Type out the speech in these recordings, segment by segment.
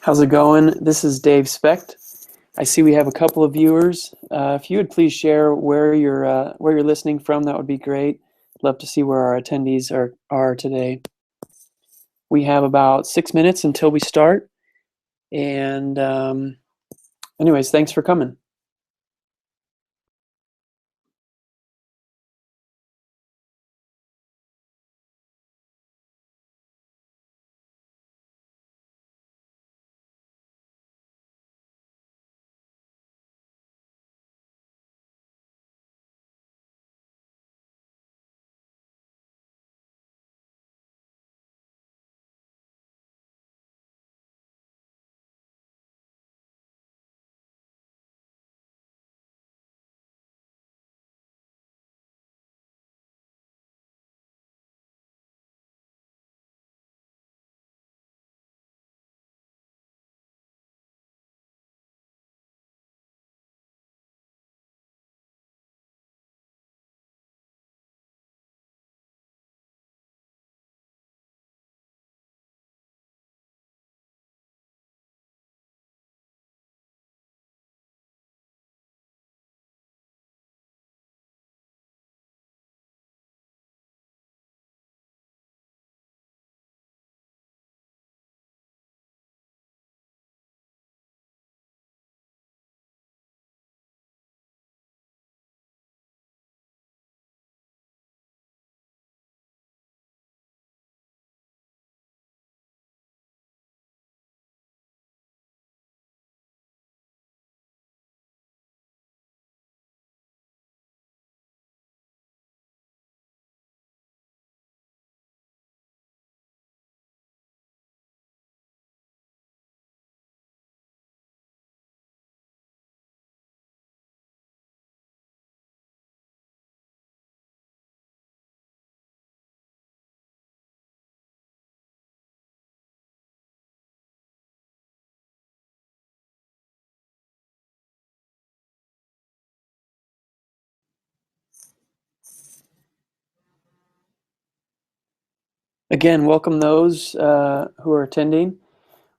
How's it going? This is Dave Specht. I see we have a couple of viewers. If you would please share where you're listening from, that would be great. Love to see where our attendees are today. We have about 6 minutes until we start, and anyways, thanks for coming. Again, welcome those who are attending.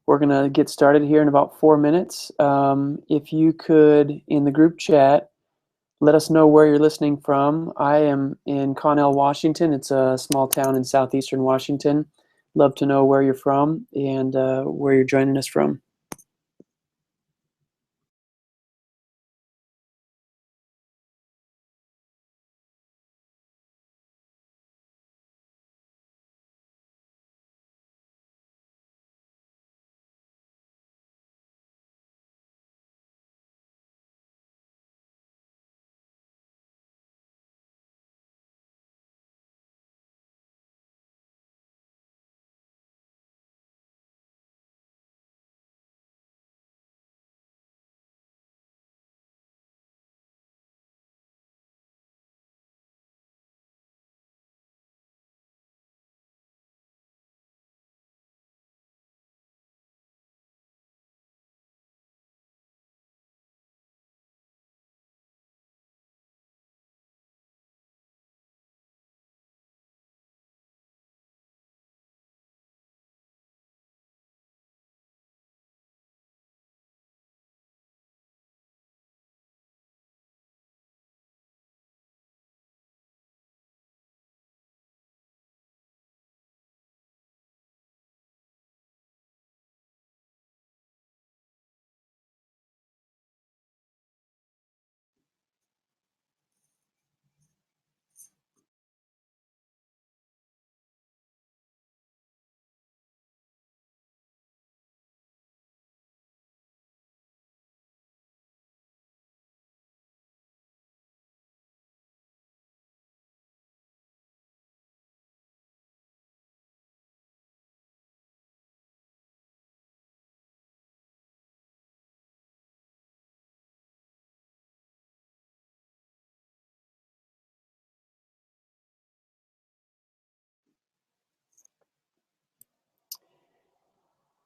We're going to get started here in about 4 minutes. If you could, in the group chat, let us know where you're listening from. I am in Connell, Washington. It's a small town in southeastern Washington. Love to know where you're from and where you're joining us from.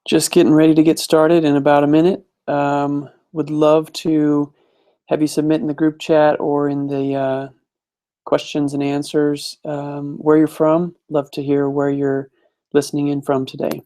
Just getting ready to get started in about a minute. Would love to have you submit in the group chat or in the questions and answers where you're from. Love to hear where you're listening in from today.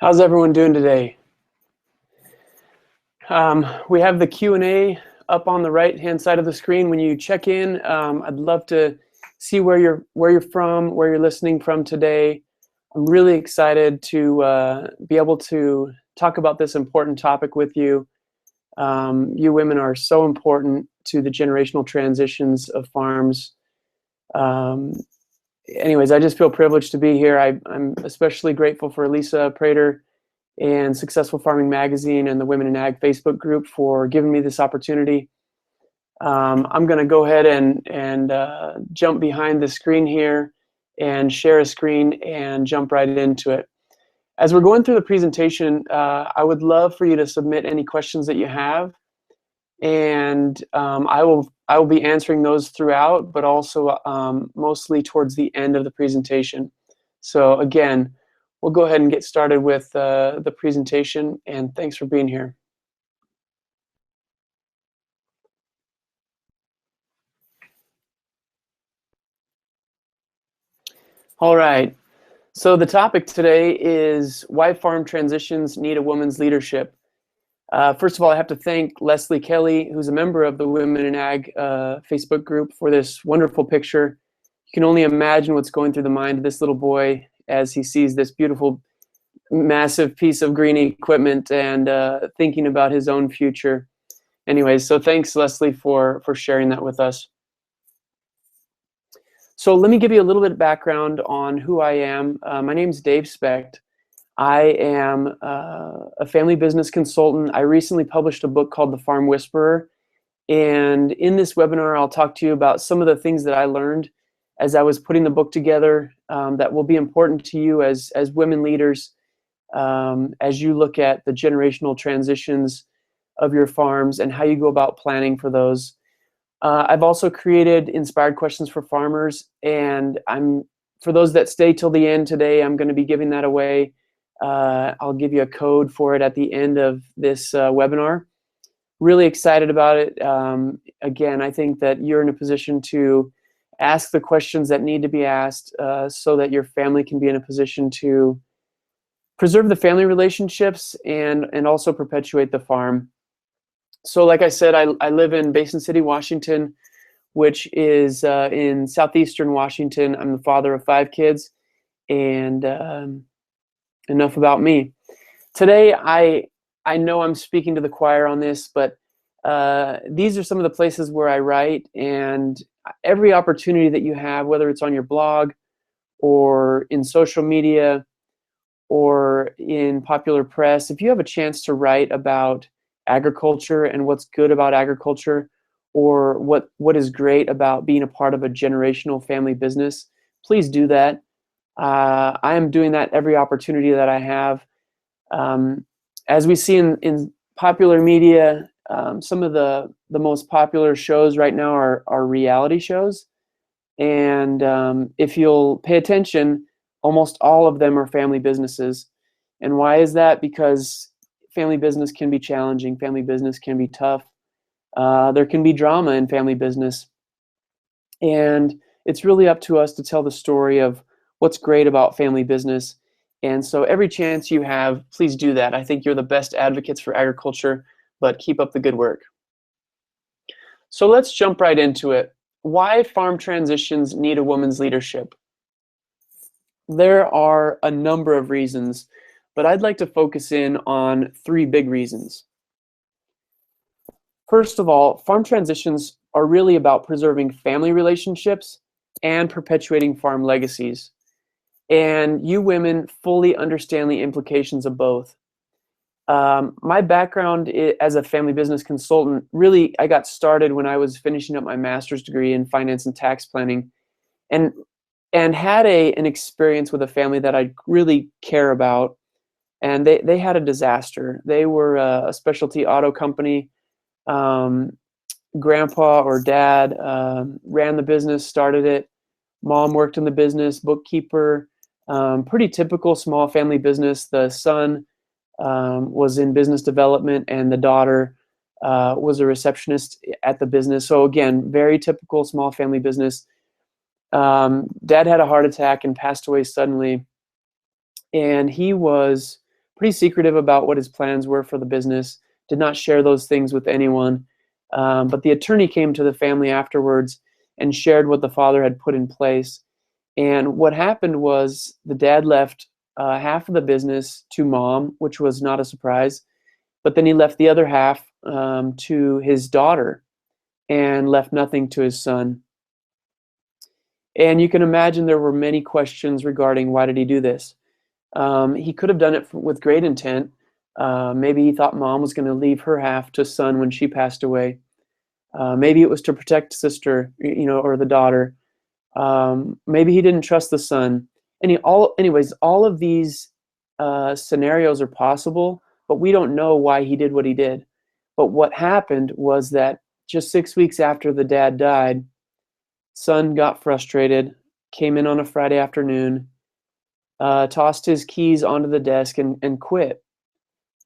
How's everyone doing today? We have the Q&A up on the right-hand side of the screen. When you check in, I'd love to see where you're from, where you're listening from today. I'm really excited to be able to talk about this important topic with you. You women are so important to the generational transitions of farms. Anyways, I just feel privileged to be here. I'm especially grateful for Lisa Prater and Successful Farming Magazine and the Women in Ag Facebook group for giving me this opportunity. I'm going to go ahead and jump behind the screen here and share a screen and jump right into it. As we're going through the presentation, I would love for you to submit any questions that you have, and I will be answering those throughout, but also mostly towards the end of the presentation. So again, we'll go ahead and get started with the presentation, and thanks for being here. All right, so the topic today is why farm transitions need a woman's leadership. First of all, I have to thank Leslie Kelly, who's a member of the Women in Ag Facebook group, for this wonderful picture. You can only imagine what's going through the mind of this little boy as he sees this beautiful, massive piece of green equipment and thinking about his own future. Anyways, so thanks, Leslie, for sharing that with us. So let me give you a little bit of background on who I am. My name's Dave Specht. I am a family business consultant. I recently published a book called The Farm Whisperer. And in this webinar, I'll talk to you about some of the things that I learned as I was putting the book together that will be important to you as women leaders as you look at the generational transitions of your farms and how you go about planning for those. I've also created inspired questions for farmers, and for those that stay till the end today, I'm going to be giving that away. I'll give you a code for it at the end of this webinar. Really excited about it. Again, I think that you're in a position to ask the questions that need to be asked so that your family can be in a position to preserve the family relationships and also perpetuate the farm. So like I said, I live in Basin City, Washington, which is in southeastern Washington. I'm the father of 5 kids, and enough about me. Today, I know I'm speaking to the choir on this, but these are some of the places where I write, and every opportunity that you have, whether it's on your blog or in social media or in popular press, if you have a chance to write about agriculture and what's good about agriculture, or what is great about being a part of a generational family business, please do that. I am doing that every opportunity that I have. As we see in popular media, some of the most popular shows right now are reality shows. And if you'll pay attention, almost all of them are family businesses. And why is that? Because family business can be challenging. Family business can be tough. There can be drama in family business. And it's really up to us to tell the story of what's great about family business. And so every chance you have, please do that. I think you're the best advocates for agriculture, but keep up the good work. So let's jump right into it. Why farm transitions need a woman's leadership? There are a number of reasons, but I'd like to focus in on 3 big reasons. First of all, farm transitions are really about preserving family relationships and perpetuating farm legacies. And you women fully understand the implications of both. My background as a family business consultant, really, I got started when I was finishing up my master's degree in finance and tax planning, and had an experience with a family that I really care about. And they had a disaster. They were a specialty auto company, grandpa or dad ran the business, started it. Mom worked in the business, bookkeeper, pretty typical small family business. The son was in business development, and the daughter was a receptionist at the business. So again, very typical small family business. Dad had a heart attack and passed away suddenly, and he was pretty secretive about what his plans were for the business, did not share those things with anyone. But the attorney came to the family afterwards and shared what the father had put in place. And what happened was the dad left half of the business to mom, which was not a surprise, but then he left the other half to his daughter and left nothing to his son. And you can imagine there were many questions regarding why did he do this. He could have done it with great intent. Maybe he thought mom was going to leave her half to son when she passed away. Maybe it was to protect sister, or the daughter. Maybe he didn't trust the son. Anyways, all of these scenarios are possible, but we don't know why he did what he did. But what happened was that just 6 weeks after the dad died, son got frustrated, came in on a Friday afternoon, tossed his keys onto the desk and quit,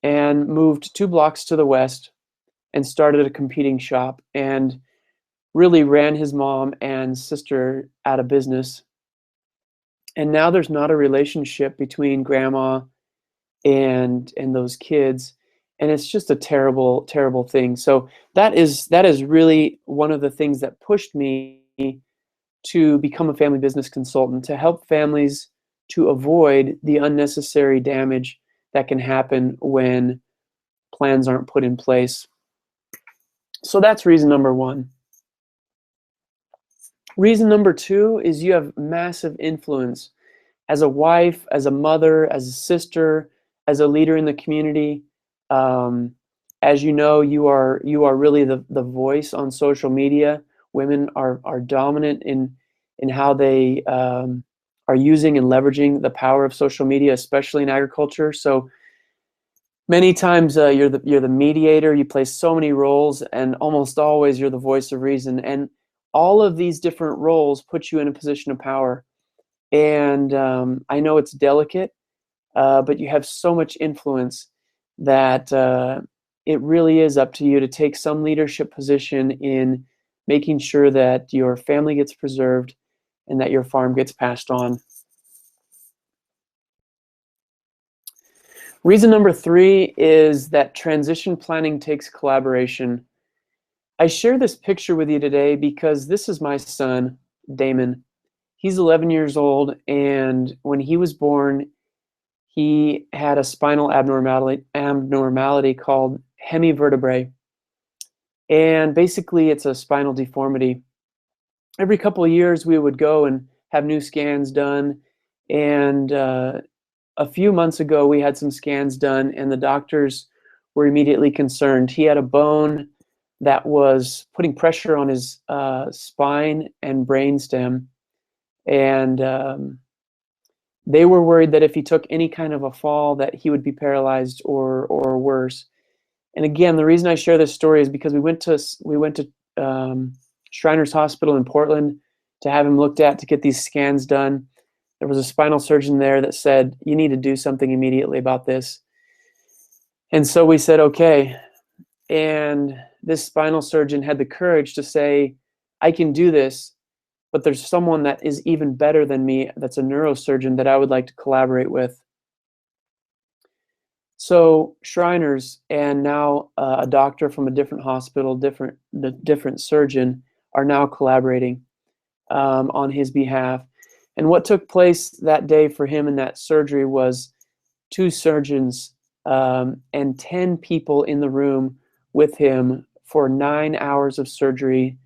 and moved 2 blocks to the west and started a competing shop, and really ran his mom and sister out of business. And now there's not a relationship between grandma and those kids, and it's just a terrible, terrible thing. So that is really one of the things that pushed me to become a family business consultant, to help families to avoid the unnecessary damage that can happen when plans aren't put in place. So that's reason number one. Reason number two is you have massive influence as a wife, as a mother, as a sister, as a leader in the community. As you know, you are really the voice on social media. Women are dominant in how they are using and leveraging the power of social media, especially in agriculture. So many times you're the mediator. You play so many roles, and almost always you're the voice of reason. And all of these different roles put you in a position of power. And I know it's delicate, but you have so much influence that it really is up to you to take some leadership position in making sure that your family gets preserved and that your farm gets passed on. Reason number three is that transition planning takes collaboration. I share this picture with you today because this is my son, Damon. He's 11 years old, and when he was born, he had a spinal abnormality called hemivertebrae. And basically, it's a spinal deformity. Every couple of years, we would go and have new scans done. And a few months ago, we had some scans done, and the doctors were immediately concerned. He had a bone that was putting pressure on his spine and brainstem. And they were worried that if he took any kind of a fall, that he would be paralyzed or worse. And again, the reason I share this story is because we went to Shriners Hospital in Portland to have him looked at to get these scans done. There was a spinal surgeon there that said, you need to do something immediately about this. And so we said, okay. And this spinal surgeon had the courage to say, I can do this, but there's someone that is even better than me that's a neurosurgeon that I would like to collaborate with. So Shriners and now a doctor from a different hospital, different surgeon, are now collaborating on his behalf. And what took place that day for him in that surgery was 2 surgeons and 10 people in the room with him for 9 hours of surgery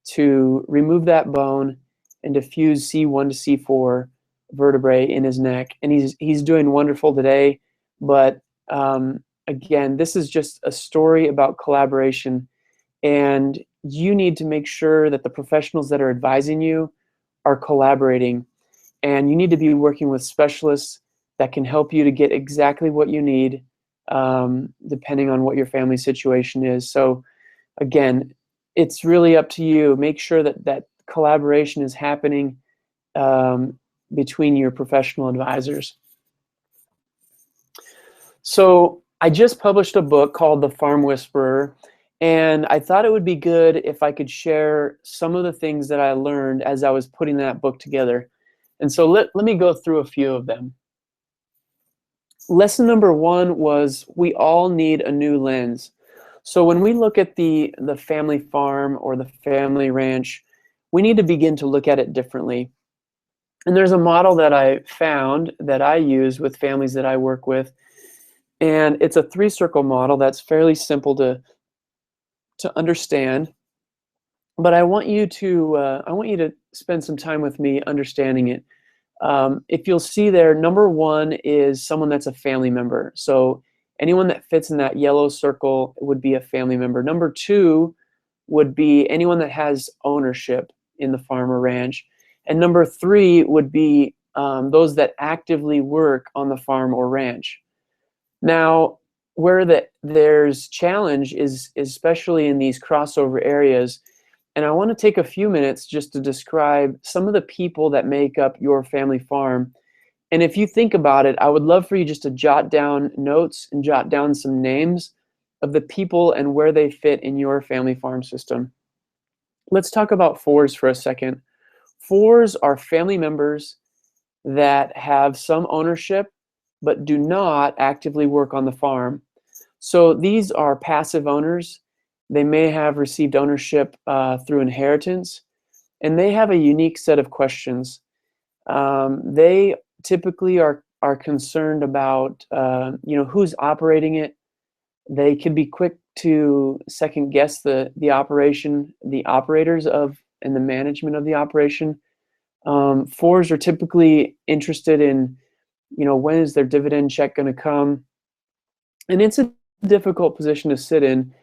to remove that bone and to fuse C1 to C4 vertebrae in his neck. And he's doing wonderful today. But again, this is just a story about collaboration. And you need to make sure that the professionals that are advising you are collaborating. And you need to be working with specialists that can help you to get exactly what you need, depending on what your family situation is. So again, it's really up to you. Make sure that that collaboration is happening um, between your professional advisors. So I just published a book called The Farm Whisperer, and I thought it would be good if I could share some of the things that I learned as I was putting that book together. And so let me go through a few of them. Lesson number one was we all need a new lens. So when we look at the family farm or the family ranch, we need to begin to look at it differently. And there's a model that I found that I use with families that I work with, and it's a three-circle model that's fairly simple to understand. But I want you to spend some time with me understanding it. If you'll see there, number one is someone that's a family member. So anyone that fits in that yellow circle would be a family member. Number two would be anyone that has ownership in the farm or ranch. And number three would be those that actively work on the farm or ranch. Now, where there's challenge is especially in these crossover areas. And I want to take a few minutes just to describe some of the people that make up your family farm. And if you think about it, I would love for you just to jot down notes and jot down some names of the people and where they fit in your family farm system. Let's talk about fours for a second. Fours are family members that have some ownership but do not actively work on the farm. So these are passive owners. They may have received ownership through inheritance, and they have a unique set of questions. They typically are concerned about who's operating it. They can be quick to second guess the operation, the operators of, and the management of the operation. Fours are typically interested in, when is their dividend check going to come? And it's a difficult position to sit in,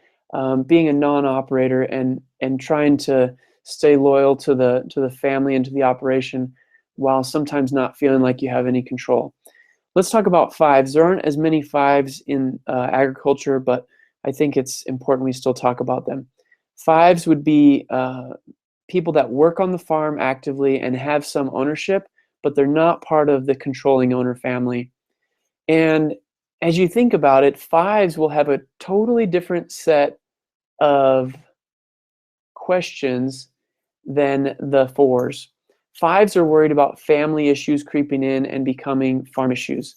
being a non-operator and trying to stay loyal to the family and to the operation, while sometimes not feeling like you have any control. Let's talk about fives. There aren't as many fives in agriculture, but I think it's important we still talk about them. Fives would be people that work on the farm actively and have some ownership, but they're not part of the controlling owner family. And as you think about it, fives will have a totally different set of questions than the fours. Fives are worried about family issues creeping in and becoming farm issues.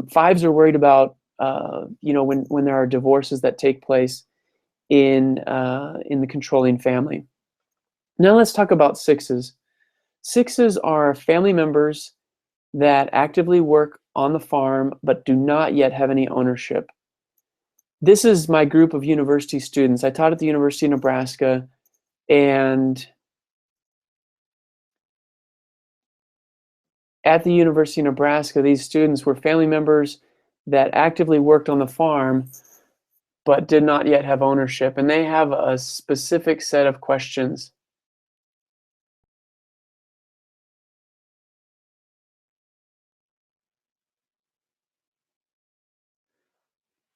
Fives are worried about when there are divorces that take place in the controlling family. Now let's talk about sixes. Sixes are family members that actively work on the farm but do not yet have any ownership. This is my group of university students. I taught at the University of Nebraska, and at the University of Nebraska, these students were family members that actively worked on the farm but did not yet have ownership, and they have a specific set of questions.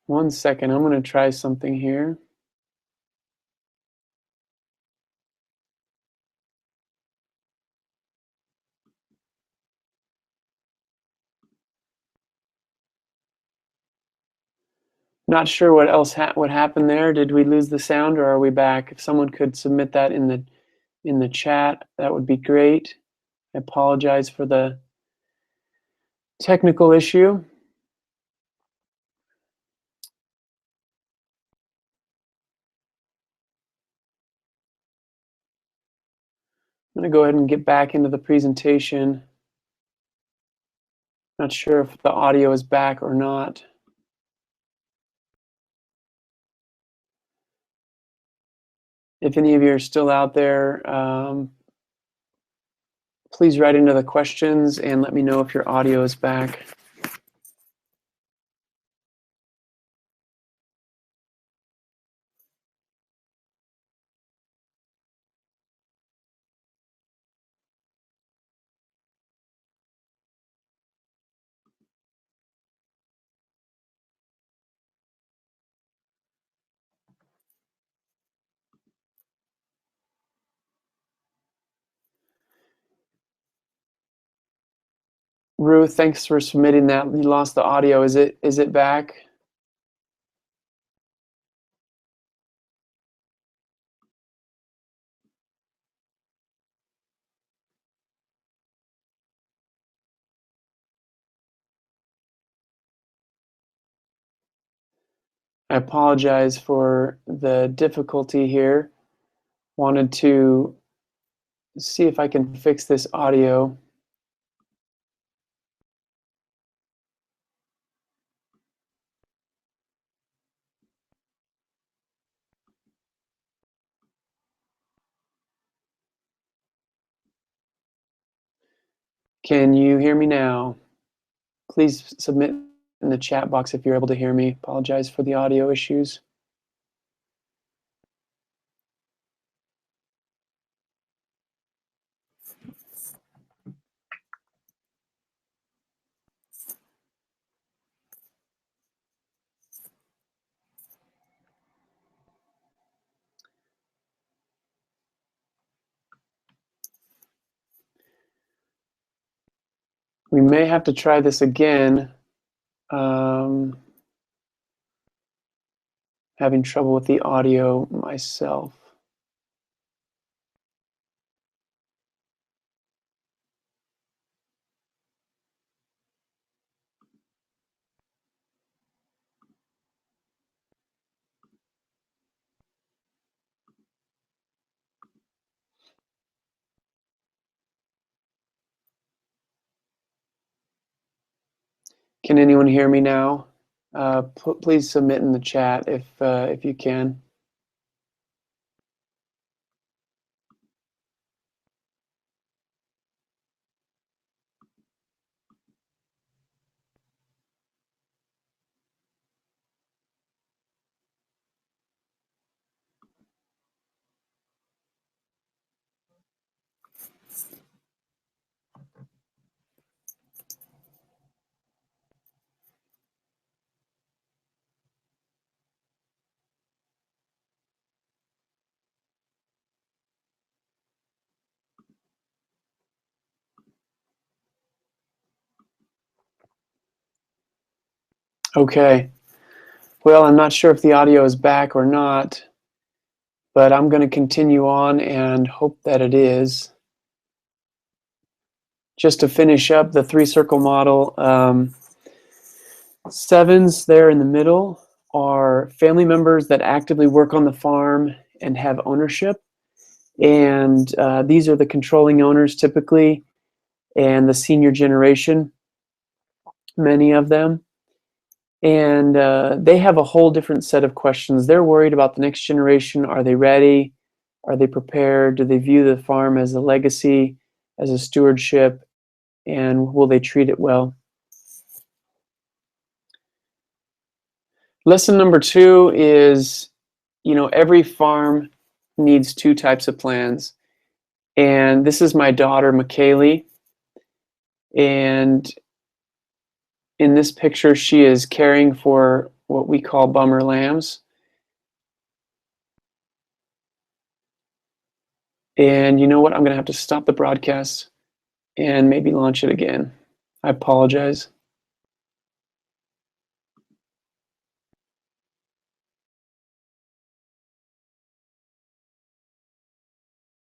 One second, I'm going to try something here. Not sure what else what happened there. Did we lose the sound, or are we back? If someone could submit that in the chat, that would be great. I apologize for the technical issue. I'm going to go ahead and get back into the presentation. Not sure if the audio is back or not. If any of you are still out there, please write into the questions and let me know if your audio is back. Ruth, thanks for submitting that. You lost the audio. Is it back? I apologize for the difficulty here. Wanted to see if I can fix this audio. Can you hear me now? Please submit in the chat box if you're able to hear me. Apologize for the audio issues. We may have to try this again. Having trouble with the audio myself. Can anyone hear me now? Please submit in the chat if you can. Okay. Well, I'm not sure if the audio is back or not, but I'm going to continue on and hope that it is. Just to finish up the three-circle model, sevens there in the middle are family members that actively work on the farm and have ownership. And these are the controlling owners typically, and the senior generation, many of them. And they have a whole different set of questions. They're worried about the next generation. Are they ready? Are they prepared? Do they view the farm as a legacy, as a stewardship? And will they treat it well? Lesson number 2 is, every farm needs 2 types of plans. And this is my daughter, McKaylee. And in this picture, she is caring for what we call bummer lambs. And you know what? I'm going to have to stop the broadcast and maybe launch it again. I apologize.